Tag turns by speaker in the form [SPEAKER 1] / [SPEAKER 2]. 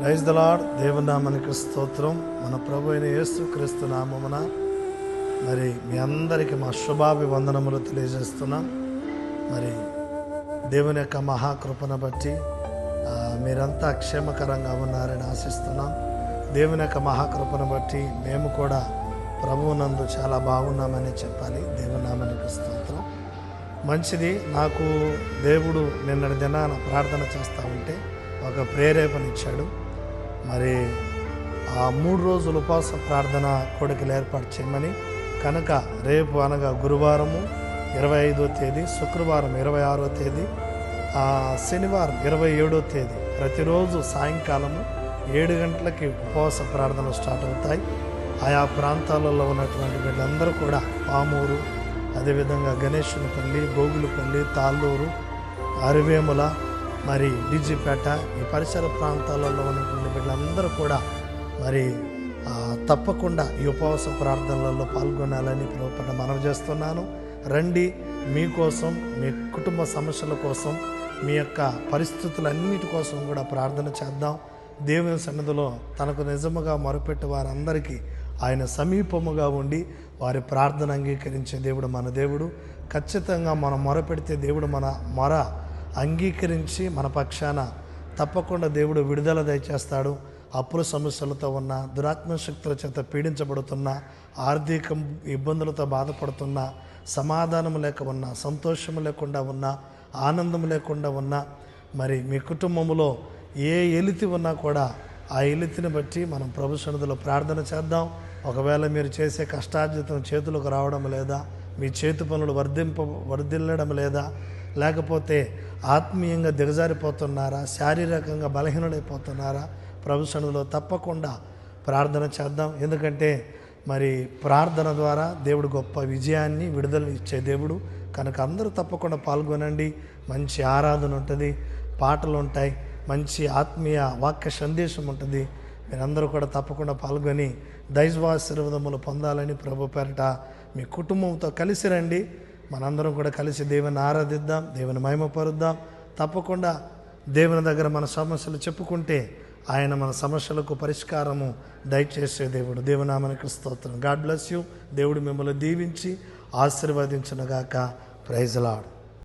[SPEAKER 1] Praise the lord. దేవుని నామానికి స్తోత్రం. మన ప్రభు అయిన యేసు క్రీస్తు నామమున మరి మీ అందరికీ మా శుభాభివందనములు తెలియజేస్తున్నాం. మరి దేవుని యొక్క మహాకృపను బట్టి మీరంతా క్షేమకరంగా ఉన్నారని ఆశిస్తున్నాం. దేవుని యొక్క మహాకృపను బట్టి మేము కూడా ప్రభువునందు చాలా బాగున్నామని చెప్పాలి. దేవుని నామానికి స్తోత్రం. మంచిది. నాకు దేవుడు నిన్నటి దినాన ప్రార్థన చేస్తూ ఉంటే ఒక ప్రేరేపణ ఇచ్చాడు. మరి ఆ 3 రోజుల ఉపవాస ప్రార్థన కోడికలు ఏర్పాటు చేయమని. కనుక రేపు అనగా గురువారము 25వ తేదీ, శుక్రవారం 26వ తేదీ, శనివారం 27వ తేదీ ప్రతిరోజు సాయంకాలము 7 గంటలకి ఉపవాస ప్రార్థనలు స్టార్ట్ అవుతాయి. ఆయా ప్రాంతాలలో ఉన్నటువంటి వీళ్ళందరూ కూడా పామూరు, అదేవిధంగా గణేశునిపల్లి, గోగులపల్లి, తాళ్ళూరు, అరివేముల, మరి డిజిపేట, ఈ పరిసర ప్రాంతాలలో ఉన్నటువంటి వీళ్ళందరూ కూడా మరి తప్పకుండా ఈ ఉపవాస ప్రార్థనలలో పాల్గొనాలని ప్రభువుని మనవి చేస్తున్నాను. రండి, మీకోసం, మీ కుటుంబ సమస్యల కోసం, మీ యొక్క పరిస్థితులన్నిటి కోసం కూడా ప్రార్థన చేద్దాం. దేవుని సన్నిధిలో తనకు నిజముగా మొరపెట్టే వారందరికీ ఆయన సమీపముగా ఉండి వారి ప్రార్థన అంగీకరించే దేవుడు మన దేవుడు. ఖచ్చితంగా మనం మొరపెడితే దేవుడు మన మొర అంగీకరించి మన పక్షాన తప్పకుండా దేవుడు విడుదల దయచేస్తాడు. అప్పుల సమస్యలతో ఉన్న, దురాత్మ శక్తుల చేత పీడించబడుతున్న, ఆర్థిక ఇబ్బందులతో బాధపడుతున్న, సమాధానం లేక ఉన్నా, సంతోషం లేకుండా ఉన్నా, ఆనందం లేకుండా ఉన్నా, మరి మీ కుటుంబంలో ఏ ఎలితి ఉన్నా కూడా ఆ ఎలితిని బట్టి మనం ప్రభు సన్నిధిలో ప్రార్థన చేద్దాం. ఒకవేళ మీరు చేసే కష్టార్జితం చేతులకు రావడం లేదా, మీ చేతి పనులు వర్ధిల్లడం లేదా, లేకపోతే ఆత్మీయంగా దిగజారిపోతున్నారా, శారీరకంగా బలహీనులైపోతున్నారా, ప్రభు సన్నిధిలో తప్పకుండా ప్రార్థన చేద్దాం. ఎందుకంటే మరి ప్రార్థన ద్వారా దేవుడు గొప్ప విజయాన్ని, విడుదల ఇచ్చే దేవుడు. కనుక అందరూ తప్పకుండా పాల్గొనండి. మంచి ఆరాధన ఉంటుంది, పాటలు ఉంటాయి, మంచి ఆత్మీయ వాక్య సందేశం ఉంటుంది. మీరందరూ కూడా తప్పకుండా పాల్గొని దైవాశీర్వాదములు పొందాలని ప్రభు పేరట మీ కుటుంబంతో కలిసి రండి. మనందరం కూడా కలిసి దేవుని ఆరాధిద్దాం, దేవుని మహిమపరుద్దాం. తప్పకుండా దేవుని దగ్గర మన సమస్యలు చెప్పుకుంటే ఆయన మన సమస్యలకు పరిష్కారము దయచేసే దేవుడు. దేవునామానికి స్తోత్రం. God bless you. దేవుడు మిమ్మల్ని దీవించి ఆశీర్వదించునుగాక. Praise lord.